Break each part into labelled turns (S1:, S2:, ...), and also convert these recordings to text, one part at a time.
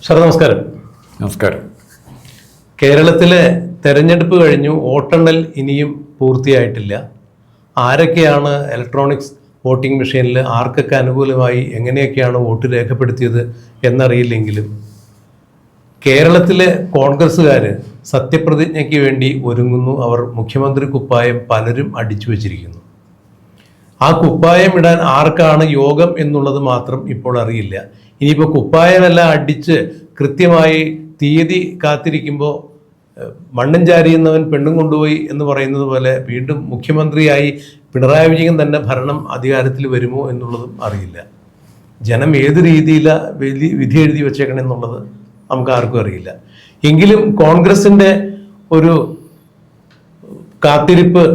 S1: Sir നമസ്കാരം.
S2: നമസ്കാരം.
S1: കേരളത്തിലെ തെരഞ്ഞെടുപ്പ് കഴിഞ്ഞു, വോട്ടെണ്ണൽ ഇനിയും പൂർത്തിയായിട്ടില്ല. ആരൊക്കെയാണ് ഇലക്ട്രോണിക്സ് വോട്ടിംഗ് മെഷീനിൽ ആർക്കൊക്കെ അനുകൂലമായി എങ്ങനെയൊക്കെയാണ് വോട്ട് രേഖപ്പെടുത്തിയത് എന്നറിയില്ലെങ്കിലും കേരളത്തിലെ കോൺഗ്രസ്സുകാർ സത്യപ്രതിജ്ഞയ്ക്ക് വേണ്ടി ഒരുങ്ങുന്നു. അവർ മുഖ്യമന്ത്രി കുപ്പായം പലരും അടിച്ചു വച്ചിരിക്കുന്നു. ആ കുപ്പായം ഇടാൻ ആർക്കാണ് യോഗം എന്നുള്ളത് മാത്രം ഇപ്പോൾ അറിയില്ല. ഇനിയിപ്പോൾ കുപ്പായമെല്ലാം അടിച്ച് കൃത്യമായി തീയതി കാത്തിരിക്കുമ്പോൾ മണ്ണും ചാരിയുന്നവൻ പെണ്ണും കൊണ്ടുപോയി എന്ന് പറയുന്നത് പോലെ വീണ്ടും മുഖ്യമന്ത്രിയായി പിണറായി വിജയൻ തന്നെ ഭരണം അധികാരത്തിൽ വരുമോ എന്നുള്ളതും അറിയില്ല. ജനം ഏത് രീതിയിലാണ് വിധി എഴുതി വെച്ചേക്കണമെന്നുള്ളത് നമുക്ക് ആർക്കും അറിയില്ല. എങ്കിലും കോൺഗ്രസിൻ്റെ ഒരു കാത്തിരിപ്പ്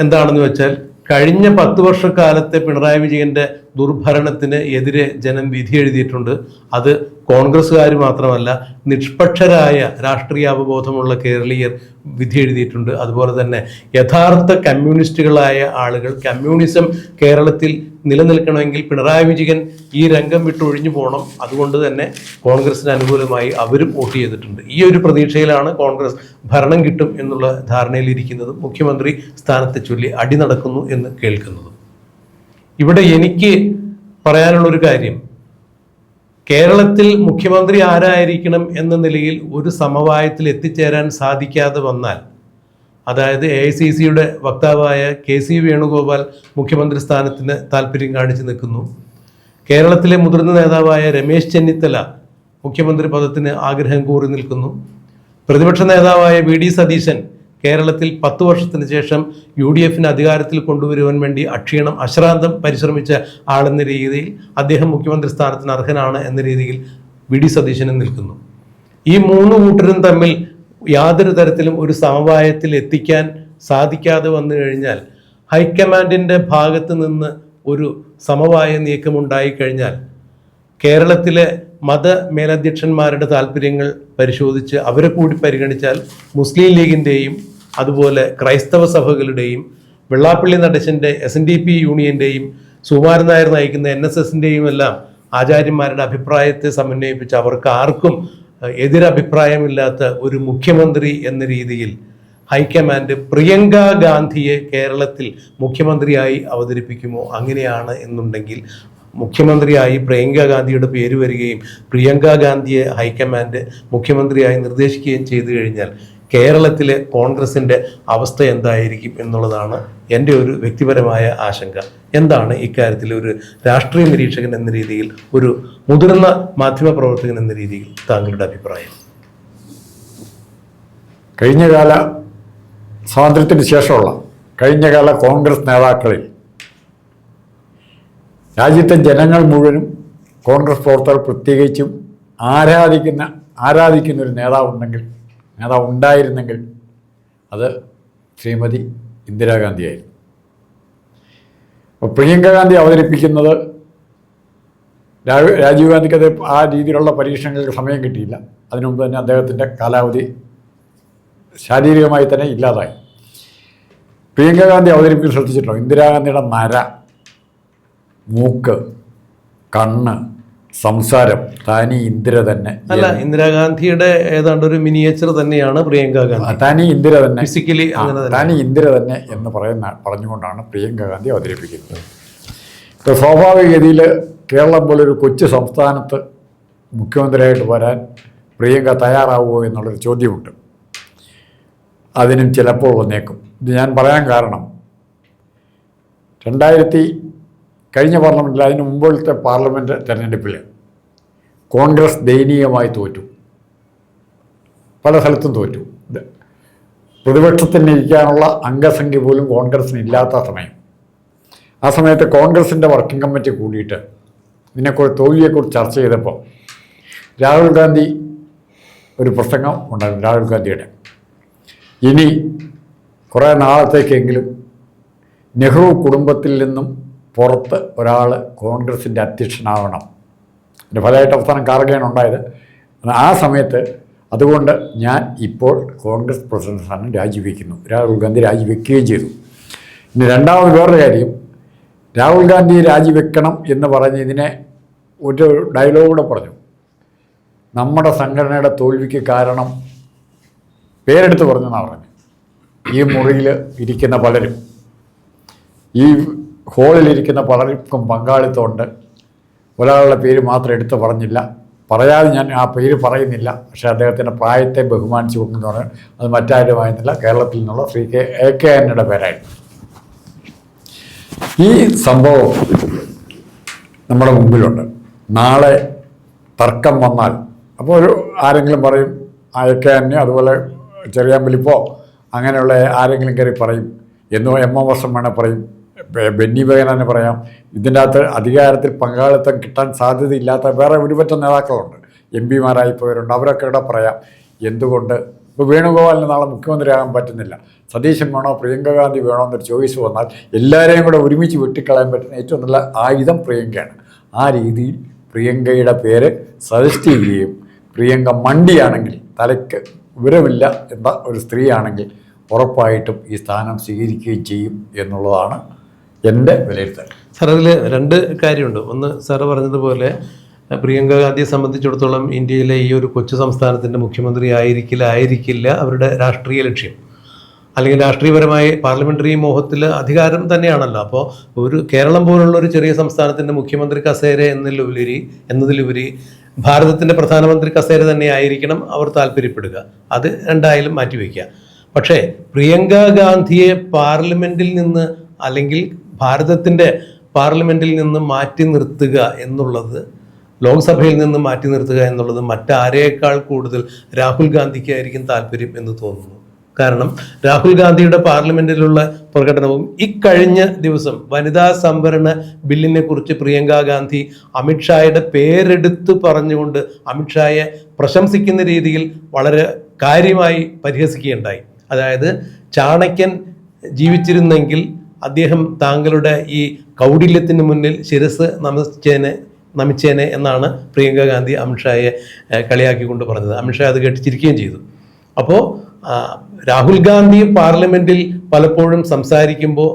S1: എന്താണെന്ന് വെച്ചാൽ, കഴിഞ്ഞ 10 വർഷക്കാലത്തെ പിണറായി വിജയന്റെ ദുർഭരണത്തിന് എതിരെ ജനം വിധി എഴുതിയിട്ടുണ്ട്. അത് കോൺഗ്രസ്സുകാർ മാത്രമല്ല, നിഷ്പക്ഷരായ രാഷ്ട്രീയാവബോധമുള്ള കേരളീയർ വിധി എഴുതിയിട്ടുണ്ട്. അതുപോലെ തന്നെ യഥാർത്ഥ കമ്മ്യൂണിസ്റ്റുകളായ ആളുകൾ, കമ്മ്യൂണിസം കേരളത്തിൽ നിലനിൽക്കണമെങ്കിൽ പിണറായി വിജയൻ ഈ രംഗം വിട്ടൊഴിഞ്ഞു പോകണം, അതുകൊണ്ട് തന്നെ കോൺഗ്രസിന് അനുകൂലമായി അവരും വോട്ട് ചെയ്തിട്ടുണ്ട്. ഈ ഒരു പ്രതീക്ഷയിലാണ് കോൺഗ്രസ് ഭരണം കിട്ടും എന്നുള്ള ധാരണയിലിരിക്കുന്നതും മുഖ്യമന്ത്രി സ്ഥാനത്തെ ചൊല്ലി അടി നടക്കുന്നു എന്ന് കേൾക്കുന്നതും. ഇവിടെ എനിക്ക് പറയാനുള്ളൊരു കാര്യം, കേരളത്തിൽ മുഖ്യമന്ത്രി ആരായിരിക്കണം എന്ന നിലയിൽ ഒരു സമവായത്തിൽ എത്തിച്ചേരാൻ സാധിക്കാതെ വന്നാൽ, അതായത് AICCയുടെ വക്താവായ KC വേണുഗോപാൽ മുഖ്യമന്ത്രി സ്ഥാനത്തിന് താല്പര്യം കാണിച്ചു നിൽക്കുന്നു, കേരളത്തിലെ മുതിർന്ന നേതാവായ രമേശ് ചെന്നിത്തല മുഖ്യമന്ത്രി പദത്തിന് ആഗ്രഹം കൂറി നിൽക്കുന്നു, പ്രതിപക്ഷ നേതാവായ VD സതീശൻ കേരളത്തിൽ 10 വർഷത്തിന് ശേഷം UDFന് അധികാരത്തിൽ കൊണ്ടുവരുവാൻ വേണ്ടി അശ്രാന്തം പരിശ്രമിച്ച ആളെന്ന രീതിയിൽ അദ്ദേഹം മുഖ്യമന്ത്രി സ്ഥാനത്തിന് അർഹനാണ് എന്ന രീതിയിൽ VD സതീശനും നിൽക്കുന്നു. ഈ 3 കൂട്ടരും തമ്മിൽ യാതൊരു തരത്തിലും ഒരു സമവായത്തിൽ എത്തിക്കാൻ സാധിക്കാതെ വന്നു കഴിഞ്ഞാൽ, ഹൈക്കമാൻഡിൻ്റെ ഭാഗത്ത് നിന്ന് ഒരു സമവായ നീക്കമുണ്ടായി കഴിഞ്ഞാൽ, കേരളത്തിലെ മത മേലധ്യക്ഷന്മാരുടെ താല്പര്യങ്ങൾ പരിശോധിച്ച് അവരെ കൂടി പരിഗണിച്ചാൽ മുസ്ലിം ലീഗിൻ്റെയും അതുപോലെ ക്രൈസ്തവ സഭകളുടെയും വെള്ളാപ്പള്ളി നടേശൻ്റെ SNDP യൂണിയൻ്റെയും സുകുമാരൻ നായർ നയിക്കുന്ന NSSൻ്റെയും എല്ലാം ആചാര്യന്മാരുടെ അഭിപ്രായത്തെ സമന്വയിപ്പിച്ച് അവർക്ക് ആർക്കും എതിരഭിപ്രായമില്ലാത്ത ഒരു മുഖ്യമന്ത്രി എന്ന രീതിയിൽ ഹൈക്കമാൻഡ് പ്രിയങ്ക ഗാന്ധിയെ കേരളത്തിൽ മുഖ്യമന്ത്രിയായി അവതരിപ്പിക്കുമോ? അങ്ങനെയാണ് എന്നുണ്ടെങ്കിൽ, മുഖ്യമന്ത്രിയായി പ്രിയങ്ക ഗാന്ധിയുടെ പേര് വരികയും പ്രിയങ്ക ഗാന്ധിയെ ഹൈക്കമാൻഡ് മുഖ്യമന്ത്രിയായി നിർദ്ദേശിക്കുകയും ചെയ്തു കഴിഞ്ഞാൽ കേരളത്തിലെ കോൺഗ്രസിൻ്റെ അവസ്ഥ എന്തായിരിക്കും എന്നുള്ളതാണ് എൻ്റെ ഒരു വ്യക്തിപരമായ ആശങ്ക. എന്താണ് ഇക്കാര്യത്തിൽ ഒരു രാഷ്ട്രീയ നിരീക്ഷകൻ എന്ന രീതിയിൽ, ഒരു മുതിർന്ന മാധ്യമപ്രവർത്തകൻ എന്ന രീതിയിൽ താങ്കളുടെ അഭിപ്രായം?
S2: കഴിഞ്ഞകാല സ്വാതന്ത്ര്യത്തിന് ശേഷമുള്ള കഴിഞ്ഞകാല കോൺഗ്രസ് നേതാക്കളിൽ രാജ്യത്തെ ജനങ്ങൾ മുഴുവനും കോൺഗ്രസ് പ്രവർത്തകർ പ്രത്യേകിച്ചും ആരാധിക്കുന്ന ഒരു നേതാവ് ഉണ്ടായിരുന്നെങ്കിൽ അത് ശ്രീമതി ഇന്ദിരാഗാന്ധിയായിരുന്നു. അപ്പോൾ പ്രിയങ്ക ഗാന്ധി അവതരിപ്പിക്കുന്നത്, രാജീവ് ഗാന്ധിക്ക് അത് ആ രീതിയിലുള്ള പരീക്ഷണങ്ങൾക്ക് സമയം കിട്ടിയില്ല. അതിനു മുമ്പ് തന്നെ അദ്ദേഹത്തിൻ്റെ കാലാവധി ശാരീരികമായി തന്നെ ഇല്ലാതായി. പ്രിയങ്ക ഗാന്ധി അവതരിപ്പിക്കുന്നത് ശ്രദ്ധിച്ചിട്ടുണ്ടോ? ഇന്ദിരാഗാന്ധിയുടെ നര, മൂക്ക്, കണ്ണ്, സംസാരം താനി ഇന്ദിര തന്നെ.
S1: അല്ല, ഇന്ദിരാഗാന്ധിയുടെ ഏതാണ്ട് ഒരു മിനിയേച്ചർ തന്നെയാണ് പ്രിയങ്ക ഗാന്ധി.
S2: താനി ഇന്ദിര തന്നെ,
S1: ഫിസിക്കലി
S2: താനി ഇന്ദിര തന്നെ എന്ന് പറഞ്ഞുകൊണ്ടാണ് പ്രിയങ്ക ഗാന്ധി അവതരിപ്പിക്കുന്നത്. ഇപ്പോൾ സ്വാഭാവികഗതിയിൽ കേരളം പോലൊരു കൊച്ചു സംസ്ഥാനത്ത് മുഖ്യമന്ത്രിയായിട്ട് വരാൻ പ്രിയങ്ക തയ്യാറാവുമോ എന്നുള്ളൊരു ചോദ്യമുണ്ട്. അതിനും ചിലപ്പോൾ വന്നേക്കും. ഇത് ഞാൻ പറയാൻ കാരണം, കഴിഞ്ഞ പാർലമെൻറ്റിൽ, അതിന് മുമ്പത്തെ പാർലമെൻറ്റ് തെരഞ്ഞെടുപ്പിൽ കോൺഗ്രസ് ദയനീയമായി തോറ്റു. പല സ്ഥലത്തും തോറ്റു. പ്രതിപക്ഷത്തിന് ഇരിക്കാനുള്ള അംഗസംഖ്യ പോലും കോൺഗ്രസിന് ഇല്ലാത്ത സമയം. ആ സമയത്ത് കോൺഗ്രസിൻ്റെ വർക്കിംഗ് കമ്മിറ്റി കൂടിയിട്ട് തോൽവിയെക്കുറിച്ച് ചർച്ച ചെയ്തപ്പോൾ രാഹുൽ ഗാന്ധി ഒരു പ്രസംഗം ഉണ്ടായിരുന്നു. രാഹുൽ ഗാന്ധിയുടെ, ഇനി കുറേ നാളത്തേക്കെങ്കിലും നെഹ്റു കുടുംബത്തിൽ നിന്നും പുറത്ത് ഒരാൾ കോൺഗ്രസിൻ്റെ അധ്യക്ഷനാവണം. അതിൻ്റെ ഫലമായിട്ട് അവസാനം കാർഗയാണ് ഉണ്ടായത്. ആ സമയത്ത് അതുകൊണ്ട് ഞാൻ ഇപ്പോൾ കോൺഗ്രസ് പ്രസിഡന്റ് സ്ഥാനം രാജിവെക്കുന്നു. രാഹുൽ ഗാന്ധി രാജിവെക്കുകയും ചെയ്തു. ഇനി രണ്ടാമത് വേറൊരു കാര്യം, രാഹുൽ ഗാന്ധി രാജിവെക്കണം എന്ന് പറഞ്ഞ് ഇതിനെ ഒരു ഡയലോഗൂടെ പറഞ്ഞു. നമ്മുടെ സംഘടനയുടെ തോൽവിക്ക് കാരണം പേരെടുത്ത് പറഞ്ഞെന്നാണ് പറഞ്ഞത്. ഈ മുറിയിൽ ഇരിക്കുന്ന പലരും, ഈ ഹോളിലിരിക്കുന്ന പലർക്കും പങ്കാളിത്തമുണ്ട്. ഒരാളുടെ പേര് മാത്രം എടുത്ത് പറഞ്ഞില്ല, പറയാതെ ഞാൻ ആ പേര് പറയുന്നില്ല. പക്ഷേ അദ്ദേഹത്തിൻ്റെ പ്രായത്തെ ബഹുമാനിച്ചു കൊണ്ടെന്ന് പറഞ്ഞാൽ അത് മറ്റാരുമായിരുന്നില്ല, കേരളത്തിൽ നിന്നുള്ള ശ്രീ AK ആന്റണിയുടെ പേരായിരുന്നു. ഈ സംഭവം നമ്മുടെ മുമ്പിലുണ്ട്. നാളെ തർക്കം വന്നാൽ അപ്പോൾ ആരെങ്കിലും പറയും AK ആന്റണി, അതുപോലെ ചെറിയാമ്പലിപ്പോ അങ്ങനെയുള്ള ആരെങ്കിലും കയറി പറയും, എന്നോ MM വേണേൽ പറയും, ബെന്നി ബെഹനാനെ പറയാം. ഇതിൻ്റെ അകത്ത് അധികാരത്തിൽ പങ്കാളിത്തം കിട്ടാൻ സാധ്യതയില്ലാത്ത വേറെ ഒരുപറ്റം നേതാക്കളുണ്ട്, MP മാരായിപ്പോയവരുണ്ട്. അവരൊക്കെ ഇവിടെ പറയാം എന്തുകൊണ്ട് ഇപ്പോൾ വേണുഗോപാലിന് നാളെ മുഖ്യമന്ത്രിയാകാൻ പറ്റുന്നില്ല, സതീശൻ വേണോ പ്രിയങ്ക ഗാന്ധി വേണോ എന്നൊരു ചോയ്സ് വന്നാൽ എല്ലാവരെയും കൂടെ ഒരുമിച്ച് വെട്ടിക്കളയാൻ പറ്റുന്ന ഏറ്റവും നല്ല ആയുധം പ്രിയങ്കയാണ്. ആ രീതിയിൽ പ്രിയങ്കയുടെ പേര് സജസ്റ്റ് ചെയ്യുകയും പ്രിയങ്ക മണ്ടിയാണെങ്കിൽ, തലയ്ക്ക് വിവരമില്ല എന്ന ഒരു സ്ത്രീയാണെങ്കിൽ ഉറപ്പായിട്ടും ഈ സ്ഥാനം സ്വീകരിക്കുകയും ചെയ്യും എന്നുള്ളതാണ് എൻ്റെ വിലയിരുത്തൽ.
S1: സാർ, അതിൽ രണ്ട് കാര്യമുണ്ട്. ഒന്ന്, സാറ് പറഞ്ഞതുപോലെ പ്രിയങ്ക ഗാന്ധിയെ സംബന്ധിച്ചിടത്തോളം ഇന്ത്യയിലെ ഈ ഒരു കൊച്ചു സംസ്ഥാനത്തിൻ്റെ മുഖ്യമന്ത്രി ആയിരിക്കില്ല അവരുടെ രാഷ്ട്രീയ ലക്ഷ്യം. അല്ലെങ്കിൽ രാഷ്ട്രീയപരമായി പാർലമെൻ്ററി മോഹത്തിൽ അധികാരം തന്നെയാണല്ലോ. അപ്പോൾ ഒരു കേരളം പോലുള്ള ഒരു ചെറിയ സംസ്ഥാനത്തിൻ്റെ മുഖ്യമന്ത്രി കസേര എന്നതിലുപരി ഭാരതത്തിൻ്റെ പ്രധാനമന്ത്രി കസേര തന്നെ ആയിരിക്കണം അവർ താല്പര്യപ്പെടുക. അത് രണ്ടായാലും മാറ്റിവെക്കുക. പക്ഷേ പ്രിയങ്ക ഗാന്ധിയെ പാർലമെൻറ്റിൽ നിന്ന് അല്ലെങ്കിൽ ഭാരതത്തിൻ്റെ പാർലമെൻറ്റിൽ നിന്ന് മാറ്റി നിർത്തുക എന്നുള്ളത്, ലോക്സഭയിൽ നിന്ന് മാറ്റി നിർത്തുക എന്നുള്ളത് മറ്റാരേക്കാൾ കൂടുതൽ രാഹുൽ ഗാന്ധിക്കായിരിക്കും താല്പര്യം എന്ന് തോന്നുന്നു. കാരണം രാഹുൽ ഗാന്ധിയുടെ പാർലമെന്റിലുള്ള പ്രകടനവും ഇക്കഴിഞ്ഞ ദിവസം വനിതാ സംവരണ ബില്ലിനെ കുറിച്ച് പ്രിയങ്ക ഗാന്ധി അമിത്ഷായുടെ പേരെടുത്ത് പറഞ്ഞുകൊണ്ട് അമിത്ഷായെ പ്രശംസിക്കുന്ന രീതിയിൽ വളരെ കാര്യമായി പരിഹസിക്കുകയുണ്ടായി. അതായത് ചാണക്യൻ ജീവിച്ചിരുന്നെങ്കിൽ അദ്ദേഹം താങ്കളുടെ ഈ കൗടില്യത്തിന് മുന്നിൽ ശിരസ് നമിച്ചേനെ എന്നാണ് പ്രിയങ്ക ഗാന്ധി അമിത്ഷായെ കളിയാക്കിക്കൊണ്ട് പറഞ്ഞത്. അമിത്ഷാ അത് കേട്ട് ചിരിക്കുകയും ചെയ്തു. അപ്പോൾ രാഹുൽ ഗാന്ധി പാർലമെന്റിൽ പലപ്പോഴും സംസാരിക്കുമ്പോൾ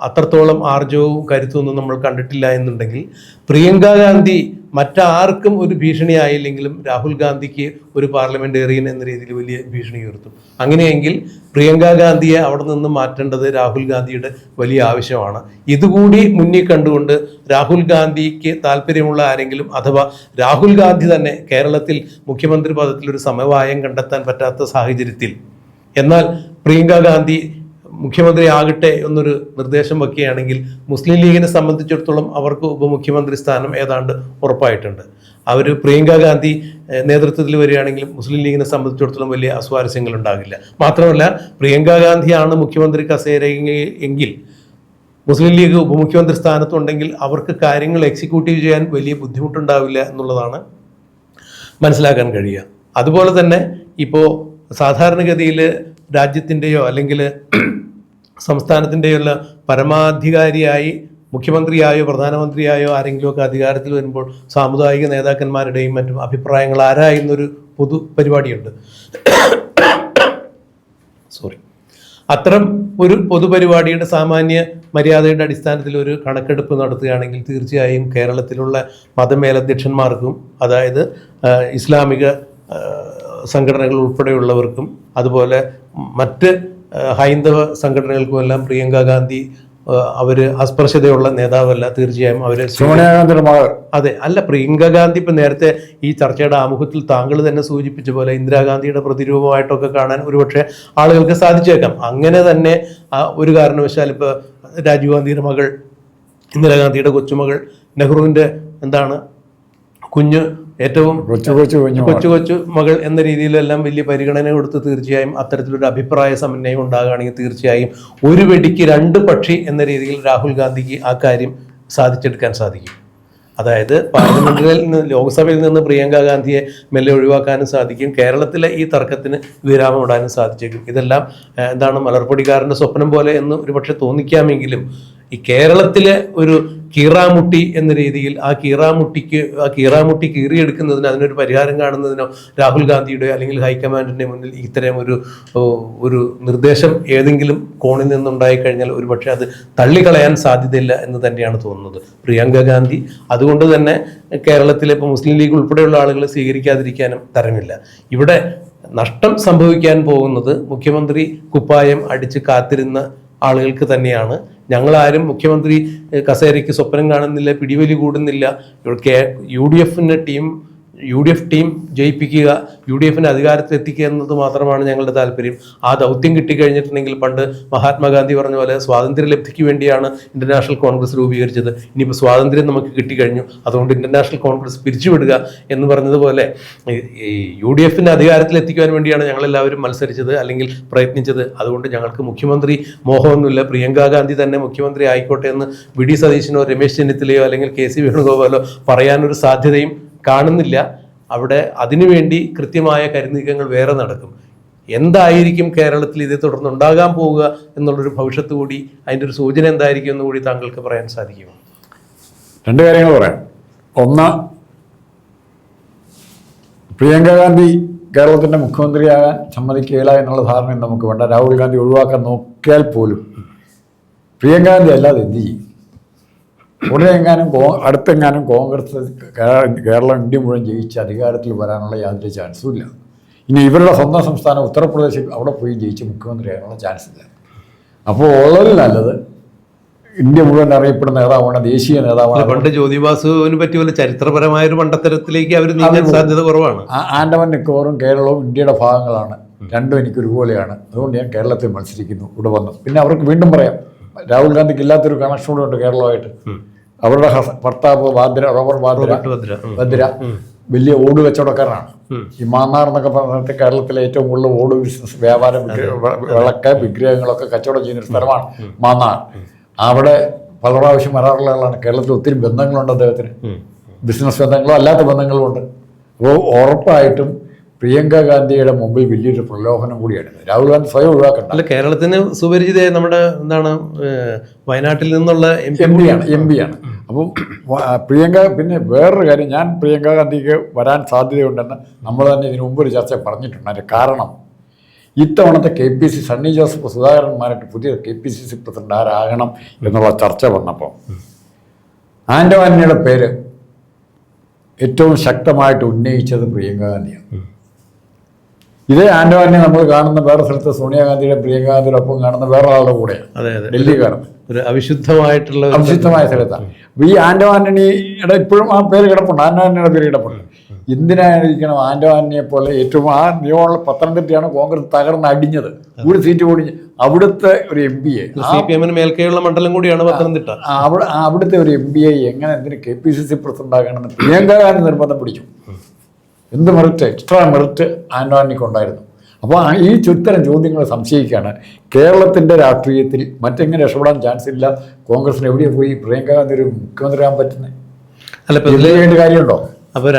S1: അത്രത്തോളം ആർജവും കരുത്തൊന്നും നമ്മൾ കണ്ടിട്ടില്ല എന്നുണ്ടെങ്കിൽ, പ്രിയങ്ക ഗാന്ധി മറ്റാർക്കും ഒരു ഭീഷണിയായില്ലെങ്കിലും രാഹുൽ ഗാന്ധിക്ക് ഒരു പാർലമെന്റേറിയൻ എന്ന രീതിയിൽ വലിയ ഭീഷണി ഉയർത്തും. അങ്ങനെയെങ്കിൽ പ്രിയങ്ക ഗാന്ധിയെ അവിടെ നിന്ന് മാറ്റേണ്ടത് രാഹുൽ ഗാന്ധിയുടെ വലിയ ആവശ്യമാണ്. ഇതുകൂടി മുന്നിൽ കണ്ടുകൊണ്ട് രാഹുൽ ഗാന്ധിക്ക് താല്പര്യമുള്ള ആരെങ്കിലും, അഥവാ രാഹുൽ ഗാന്ധി തന്നെ കേരളത്തിൽ മുഖ്യമന്ത്രി പദത്തിൽ ഒരു സമവായം കണ്ടെത്താൻ പറ്റാത്ത സാഹചര്യത്തിൽ, എന്നാൽ പ്രിയങ്ക ഗാന്ധി മുഖ്യമന്ത്രി ആകട്ടെ എന്നൊരു നിർദ്ദേശം വയ്ക്കുകയാണെങ്കിൽ മുസ്ലിം ലീഗിനെ സംബന്ധിച്ചിടത്തോളം അവർക്ക് ഉപമുഖ്യമന്ത്രി സ്ഥാനം ഏതാണ്ട് ഉറപ്പായിട്ടുണ്ട്. അവർ പ്രിയങ്ക ഗാന്ധി നേതൃത്വത്തിൽ വരികയാണെങ്കിലും മുസ്ലിം ലീഗിനെ സംബന്ധിച്ചിടത്തോളം വലിയ അസ്വാരസ്യങ്ങൾ ഉണ്ടാകില്ല. മാത്രമല്ല, പ്രിയങ്ക ഗാന്ധിയാണ് മുഖ്യമന്ത്രി കസേര എങ്കിൽ മുസ്ലിം ലീഗ് ഉപമുഖ്യമന്ത്രി സ്ഥാനത്തുണ്ടെങ്കിൽ അവർക്ക് കാര്യങ്ങൾ എക്സിക്യൂട്ടീവ് ചെയ്യാൻ വലിയ ബുദ്ധിമുട്ടുണ്ടാവില്ല എന്നുള്ളതാണ് മനസ്സിലാക്കാൻ കഴിയുക. അതുപോലെ തന്നെ ഇപ്പോൾ സാധാരണഗതിയിൽ രാജ്യത്തിൻ്റെയോ അല്ലെങ്കിൽ സംസ്ഥാനത്തിൻ്റെയുള്ള പരമാധികാരിയായി മുഖ്യമന്ത്രിയായോ പ്രധാനമന്ത്രിയായോ ആരെങ്കിലുമൊക്കെ അധികാരത്തിൽ വരുമ്പോൾ സാമുദായിക നേതാക്കന്മാരുടെയും മറ്റും അഭിപ്രായങ്ങൾ ആരായുന്നൊരു പൊതു പരിപാടിയുണ്ട്. അത്തരം ഒരു പൊതുപരിപാടിയുടെ സാമാന്യ മര്യാദയുടെ അടിസ്ഥാനത്തിൽ ഒരു കണക്കെടുപ്പ് നടത്തുകയാണെങ്കിൽ തീർച്ചയായും കേരളത്തിലുള്ള മതമേലധ്യക്ഷന്മാർക്കും, അതായത് ഇസ്ലാമിക സംഘടനകൾ ഉൾപ്പെടെയുള്ളവർക്കും അതുപോലെ മറ്റ് ഹൈന്ദവ സംഘടനകൾക്കുമെല്ലാം പ്രിയങ്ക ഗാന്ധി അവർ അസ്പർശതയുള്ള നേതാവല്ല. തീർച്ചയായും അവര്
S2: സോണിയാഗാന്ധിയുടെ മകൾ.
S1: അതെ, അല്ല, പ്രിയങ്ക ഗാന്ധി ഇപ്പം നേരത്തെ ഈ ചർച്ചയുടെ ആമുഖത്തിൽ താങ്കൾ തന്നെ സൂചിപ്പിച്ച പോലെ ഇന്ദിരാഗാന്ധിയുടെ പ്രതിരൂപമായിട്ടൊക്കെ കാണാൻ ഒരുപക്ഷെ ആളുകൾക്ക് സാധിച്ചേക്കാം. അങ്ങനെ തന്നെ ഒരു കാരണവശാൽ ഇപ്പോൾ രാജീവ് ഗാന്ധിയുടെ മകൾ, ഇന്ദിരാഗാന്ധിയുടെ കൊച്ചുമകൾ, നെഹ്റുവിൻ്റെ കുഞ്ഞ്, ഏറ്റവും കൊച്ചു മകൾ എന്ന രീതിയിലെല്ലാം വലിയ പരിഗണന കൊടുത്ത് തീർച്ചയായും അത്തരത്തിലൊരു അഭിപ്രായ സമന്വയം ഉണ്ടാകുകയാണെങ്കിൽ തീർച്ചയായും ഒരു വെടിക്ക് രണ്ട് പക്ഷി എന്ന രീതിയിൽ രാഹുൽ ഗാന്ധിക്ക് ആ കാര്യം സാധിച്ചെടുക്കാൻ സാധിക്കും. അതായത് പാർലമെന്റിൽ നിന്ന്, ലോക്സഭയിൽ നിന്ന് പ്രിയങ്ക ഗാന്ധിയെ മെല്ലെ ഒഴിവാക്കാനും സാധിക്കും. കേരളത്തിലെ ഈ തർക്കത്തിന് വിരാമം ഇടാനും സാധിച്ചേക്കും. ഇതെല്ലാം മലർപ്പൊടിക്കാരൻ്റെ സ്വപ്നം പോലെ എന്ന് ഒരുപക്ഷെ തോന്നിക്കാമെങ്കിലും ഈ കേരളത്തിലെ ഒരു കീറാമുട്ടി എന്ന രീതിയിൽ ആ കീറാമുട്ടി കീറിയെടുക്കുന്നതിന് അതിനൊരു പരിഹാരം കാണുന്നതിനോ രാഹുൽ ഗാന്ധിയുടെ അല്ലെങ്കിൽ ഹൈക്കമാൻഡിന്റെ മുന്നിൽ ഇത്തരം ഒരു നിർദ്ദേശം ഏതെങ്കിലും കോണിൽ നിന്നുണ്ടായി കഴിഞ്ഞാൽ ഒരുപക്ഷെ അത് തള്ളിക്കളയാൻ സാധ്യതയില്ല എന്ന് തന്നെയാണ് തോന്നുന്നത്. പ്രിയങ്ക ഗാന്ധി അതുകൊണ്ട് തന്നെ കേരളത്തിലെ ഇപ്പോൾ മുസ്ലിം ലീഗ് ഉൾപ്പെടെയുള്ള ആളുകൾ സ്വീകരിക്കാതിരിക്കാനും തരമില്ല. ഇവിടെ നഷ്ടം സംഭവിക്കാൻ പോകുന്നത് മുഖ്യമന്ത്രി കുപ്പായം അടിച്ച് കാത്തിരുന്ന ആളുകൾക്ക് തന്നെയാണ്. ഞങ്ങളാരും മുഖ്യമന്ത്രി കസേരയ്ക്ക് സ്വപ്നം കാണുന്നില്ല, പിടിവലി കൂടുന്നില്ല. യു ഡി എഫ് ടീം ജയിപ്പിക്കുക, യു ഡി എഫിനെ അധികാരത്തിലെത്തിക്കുക എന്നത് മാത്രമാണ് ഞങ്ങളുടെ താല്പര്യം. ആ ദൗത്യം കിട്ടിക്കഴിഞ്ഞിട്ടുണ്ടെങ്കിൽ പണ്ട് മഹാത്മാഗാന്ധി പറഞ്ഞ പോലെ സ്വാതന്ത്ര്യലബ്ധിക്ക് വേണ്ടിയാണ് ഇന്റർനാഷണൽ കോൺഗ്രസ് രൂപീകരിച്ചത്. ഇനിയിപ്പോൾ സ്വാതന്ത്ര്യം നമുക്ക് കിട്ടിക്കഴിഞ്ഞു, അതുകൊണ്ട് ഇന്റർനാഷണൽ കോൺഗ്രസ് പിരിച്ചുവിടുക എന്ന് പറഞ്ഞതുപോലെ ഈ യു ഡി എഫിനെ അധികാരത്തിലെത്തിക്കുവാൻ വേണ്ടിയാണ് ഞങ്ങളെല്ലാവരും മത്സരിച്ചത് അല്ലെങ്കിൽ പ്രയത്നിച്ചത്. അതുകൊണ്ട് ഞങ്ങൾക്ക് മുഖ്യമന്ത്രി മോഹമൊന്നുമില്ല. പ്രിയങ്ക ഗാന്ധി തന്നെ മുഖ്യമന്ത്രി ആയിക്കോട്ടെ എന്ന് വി ഡി സതീശനോ രമേശ് ചെന്നിത്തലയോ അല്ലെങ്കിൽ കെ സി വേണുഗോപാലോ പറയാനൊരു സാധ്യതയും കാണുന്നില്ല. അവിടെ അതിനുവേണ്ടി കൃത്യമായ കരുനീക്കങ്ങൾ വേറെ നടക്കും. എന്തായിരിക്കും കേരളത്തിൽ ഇതേ തുടർന്ന് ഉണ്ടാകാൻ പോവുക എന്നുള്ളൊരു ഭവിഷ്യത്ത് കൂടി, അതിൻ്റെ ഒരു സൂചന എന്തായിരിക്കും എന്ന് കൂടി താങ്കൾക്ക് പറയാൻ സാധിക്കുമോ?
S2: രണ്ട് കാര്യങ്ങൾ പറയാം. ഒന്ന്, പ്രിയങ്ക ഗാന്ധി കേരളത്തിൻ്റെ മുഖ്യമന്ത്രിയാകാൻ സമ്മതിക്കുകയില്ല എന്നുള്ള ധാരണയും നമുക്ക് വേണ്ട. രാഹുൽ ഗാന്ധി ഒഴിവാക്കാൻ നോക്കിയാൽ പോലും പ്രിയങ്ക ഗാന്ധി അല്ലാതെ എന്ത് ചെയ്യും? ഉടനെ അടുത്തെങ്ങാനും കോൺഗ്രസ് കേരളം ഇന്ത്യ മുഴുവൻ ജയിച്ച് അധികാരത്തിൽ വരാനുള്ള യാതൊരു ചാൻസും ഇല്ല. ഇനി ഇവരുടെ സ്വന്തം സംസ്ഥാനം ഉത്തർപ്രദേശിൽ അവിടെ പോയി ജയിച്ച് മുഖ്യമന്ത്രിയാകാനുള്ള ചാൻസ് ഇല്ല. അപ്പോൾ ഉള്ളതിൽ നല്ലത് ഇന്ത്യ മുഴുവൻ അറിയപ്പെടുന്ന നേതാവാണ്, ദേശീയ നേതാവാണ്.
S1: പണ്ട് ജ്യോതിബാസുവിനെ പറ്റി പോലെ ചരിത്രപരമായ ഒരു മണ്ടത്തരത്തിലേക്ക് അവർ നീങ്ങാൻ സാധ്യത കുറവാണ്.
S2: ആൻഡമാൻ നിക്കോബറും കേരളവും ഇന്ത്യയുടെ ഭാഗങ്ങളാണ്, രണ്ടും എനിക്ക് ഒരുപോലെയാണ്. അതുകൊണ്ട് ഞാൻ കേരളത്തിൽ മത്സരിക്കുന്നു, ഇവിടെ വന്നു. പിന്നെ അവർക്ക് വീണ്ടും പറയാം, രാഹുൽ ഗാന്ധിക്ക് ഇല്ലാത്തൊരു കണക്ഷൻ കൂടെ ഉണ്ട് കേരളമായിട്ട്. അവരുടെ ഭർത്താവ് റോബർട്ട് ഭദ്ര വലിയ ഓട് കച്ചവടക്കാരനാണ്. ഈ മാന്നാർ എന്നൊക്കെ പറഞ്ഞിട്ട് കേരളത്തിലെ ഏറ്റവും കൂടുതൽ ഓട് ബിസിനസ്, വ്യാപാരം, വിളക്ക്, വിഗ്രഹങ്ങളൊക്കെ കച്ചവടം ചെയ്യുന്നൊരു സ്ഥലമാണ് മാന്നാർ. അവിടെ പല പ്രാവശ്യം വരാറുള്ള ആളാണ്. കേരളത്തിൽ ഒത്തിരി ബന്ധങ്ങളുണ്ട് അദ്ദേഹത്തിന്, ബിസിനസ് ബന്ധങ്ങളും അല്ലാത്ത ബന്ധങ്ങളും ഉണ്ട്. അപ്പോൾ ഉറപ്പായിട്ടും പ്രിയങ്ക ഗാന്ധിയുടെ മുമ്പിൽ വലിയൊരു പ്രലോഭനം കൂടിയാണ്. രാഹുൽ ഗാന്ധി സ്വയം ഒഴിവാക്കണ്ട.
S1: അല്ല, കേരളത്തിന് സുപരിചിത നമ്മുടെ എന്താണ് വയനാട്ടിൽ നിന്നുള്ള
S2: എം പിയാണ്. അപ്പം പിന്നെ വേറൊരു കാര്യം, ഞാൻ പ്രിയങ്ക ഗാന്ധിക്ക് വരാൻ സാധ്യതയുണ്ടെന്ന് നമ്മൾ തന്നെ ഇതിനു മുമ്പ് ഒരു ചർച്ച പറഞ്ഞിട്ടുണ്ട്. അതിൻ്റെ കാരണം ഇത്തവണത്തെ KPC സണ്ണി ജോസഫ് സുധാകരന്മാരായിട്ട് പുതിയ KPCC പ്രസിഡന്റ് ആരാകണം എന്നുള്ള ചർച്ച വന്നപ്പോൾ ആന്റോ ആന്റണിയുടെ പേര് ഏറ്റവും ശക്തമായിട്ട് ഉന്നയിച്ചത് പ്രിയങ്ക ഗാന്ധിയാണ്. ഇതേ ആന്റോ ആന്റണി നമ്മൾ കാണുന്ന വേറെ സ്ഥലത്ത് സോണിയാഗാന്ധിയുടെ പ്രിയങ്ക ഗാന്ധിയുടെ ഒപ്പം കാണുന്ന വേറെ ആളുടെ കൂടെയാണ് ഡൽഹി കാണുന്നത്.
S1: ഒരു അവിശുദ്ധമായ
S2: സ്ഥലത്താണ്. അപ്പോൾ ഈ ആന്റോ ആന്റണിയുടെ ഇപ്പോഴും ആ പേര് കിടപ്പുണ്ട്, ആന്റോ ആന്റണിയുടെ പേര് കിടപ്പുണ്ട്. എന്തിനായിരിക്കണം ആന്റോ ആന്റണിയെ പോലെ ഏറ്റവും ആ നിയമമുള്ള പത്തനംതിട്ടയാണ് കോൺഗ്രസ് തകർന്ന് അടിഞ്ഞത്, ഒരു സീറ്റ് ഓടിഞ്ഞ്. അവിടുത്തെ ഒരു MPA,
S1: CPM മേൽക്കൈയുള്ള മണ്ഡലം കൂടിയാണ് പത്തനംതിട്ട.
S2: അവിടുത്തെ ഒരു MPA എന്തിന് KPCC പ്രസിഡന്റ് ആകണമെന്ന് പ്രിയങ്ക ഗാന്ധി നിർബന്ധം പിടിച്ചു. എന്ത് മെറിറ്റ്, എക്സ്ട്രാ മെറിറ്റ് ആന്റോ ആന്റണിക്ക് ഉണ്ടായിരുന്നു. അപ്പോൾ ഈ ഇത്തരം ചോദ്യങ്ങൾ സംശയിക്കുകയാണ്. കേരളത്തിൻ്റെ രാഷ്ട്രീയത്തിൽ മറ്റെങ്ങനെ രക്ഷപ്പെടാൻ ചാൻസ് ഇല്ല. കോൺഗ്രസിന് എവിടെയാണ് പോയി പ്രിയങ്ക ഗാന്ധി ഒരു മുഖ്യമന്ത്രിയാകാൻ പറ്റുന്നത്? അല്ല, കാര്യമുണ്ടോ?
S1: അപ്പോൾ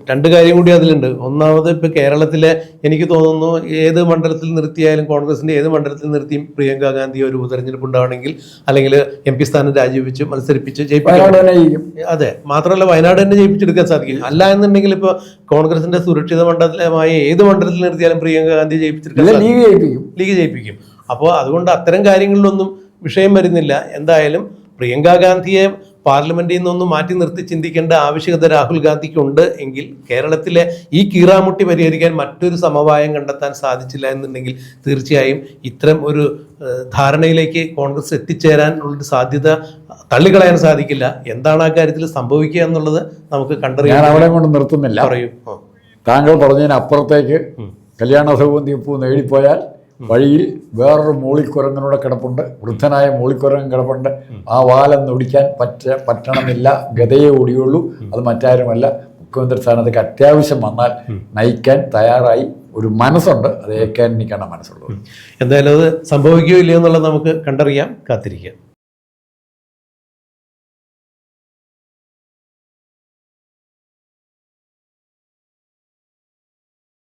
S1: രണ്ട് കാര്യം കൂടി അതിലുണ്ട്. ഒന്നാമത് ഇപ്പോൾ കേരളത്തിലെ എനിക്ക് തോന്നുന്നു ഏത് മണ്ഡലത്തിൽ നിർത്തിയാലും, കോൺഗ്രസിൻ്റെ ഏത് മണ്ഡലത്തിൽ നിർത്തിയും പ്രിയങ്ക ഗാന്ധി ഒരു ഉപതെരഞ്ഞെടുപ്പ് ഉണ്ടാവണമെങ്കിൽ അല്ലെങ്കിൽ MP സ്ഥാനം രാജിവെച്ച് മത്സരിപ്പിച്ച് ജയിപ്പിക്കും. അതെ, മാത്രമല്ല വയനാട് തന്നെ ജയിപ്പിച്ചെടുക്കാൻ സാധിക്കും. അല്ല എന്നുണ്ടെങ്കിൽ ഇപ്പോൾ കോൺഗ്രസിന്റെ സുരക്ഷിത മണ്ഡലമായ ഏത് മണ്ഡലത്തിൽ നിർത്തിയാലും പ്രിയങ്ക ഗാന്ധി ജയിപ്പിച്ചെടുക്കാൻ ലീഗ് ജയിപ്പിക്കും. അപ്പോൾ അതുകൊണ്ട് അത്തരം കാര്യങ്ങളിലൊന്നും വിഷയം വരുന്നില്ല. എന്തായാലും പ്രിയങ്ക ഗാന്ധിയെ പാർലമെന്റിൽ നിന്നൊന്നും മാറ്റി നിർത്തി ചിന്തിക്കേണ്ട ആവശ്യകത രാഹുൽ ഗാന്ധിക്കുണ്ട് എങ്കിൽ കേരളത്തിലെ ഈ കീറാമുട്ടി പരിഹരിക്കാൻ മറ്റൊരു സമവായം കണ്ടെത്താൻ സാധിച്ചില്ല എന്നുണ്ടെങ്കിൽ തീർച്ചയായും ഇത്തരം ഒരു ധാരണയിലേക്ക് കോൺഗ്രസ് എത്തിച്ചേരാനുള്ളൊരു സാധ്യത തള്ളിക്കളയാൻ സാധിക്കില്ല. എന്താണ് ആ കാര്യത്തിൽ സംഭവിക്കുക എന്നുള്ളത് നമുക്ക് കണ്ടറിയാം.
S2: ഞാൻ അവിടെ കൊണ്ട് നിർത്തുന്നില്ല. പറയൂ. താങ്കൾ പറഞ്ഞതിനപ്പുറത്തേക്ക് കല്യാണ സൗഗന്ധിപ്പൂ നേടിപ്പോയാൽ വഴിയിൽ വേറൊരു മൂളിക്കുരങ്ങനൂടെ കിടപ്പുണ്ട്, വൃദ്ധനായ മൂളിക്കുരങ്ങൻ കിടപ്പുണ്ട്. ആ വാലം നൊടിക്കാൻ പറ്റണമെന്നില്ല, ഗതയെ ഓടിയുള്ളൂ. അത് മറ്റാരുമല്ല, മുഖ്യമന്ത്രി സ്ഥാനത്തേക്ക് അത്യാവശ്യം വന്നാൽ നയിക്കാൻ തയ്യാറായി ഒരു മനസ്സുണ്ട്. അത് ഏക്കാൻ എനിക്കാണ് മനസ്സുള്ളത്.
S1: എന്തായാലും അത് സംഭവിക്കുകയോ ഇല്ലയോ എന്നുള്ളത് നമുക്ക് കണ്ടറിയാം, കാത്തിരിക്കാം.